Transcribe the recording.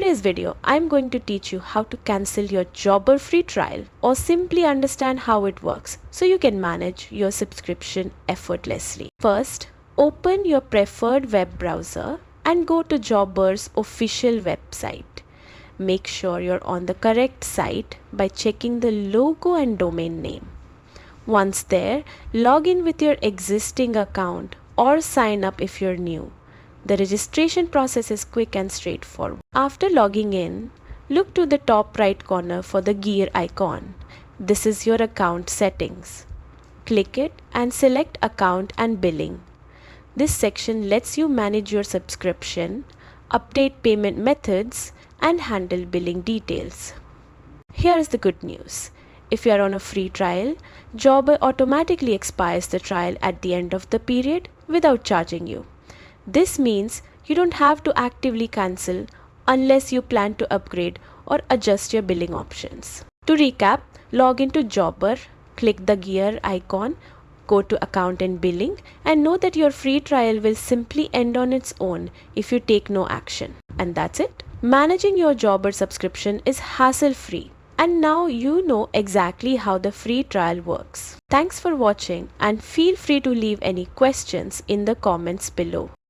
today's video, I'm going to teach you how to cancel your Jobber free trial or simply understand how it works so you can manage your subscription effortlessly. First, open your preferred web browser and go to Jobber's official website. Make sure you're on the correct site by checking the logo and domain name. Once there, log in with your existing account or sign up if you're new. The registration process is quick and straightforward. After logging in, look to the top right corner for the gear icon. This is your account settings. Click it and select Account and Billing. This section lets you manage your subscription, update payment methods, and handle billing details. Here is the good news. If you are on a free trial, Jobber automatically expires the trial at the end of the period without charging you. This means you don't have to actively cancel unless you plan to upgrade or adjust your billing options. To recap, log into Jobber, click the gear icon, go to Account and Billing, and know that your free trial will simply end on its own if you take no action. And that's it. Managing your Jobber subscription is hassle-free. And now you know exactly how the free trial works. Thanks for watching and feel free to leave any questions in the comments below.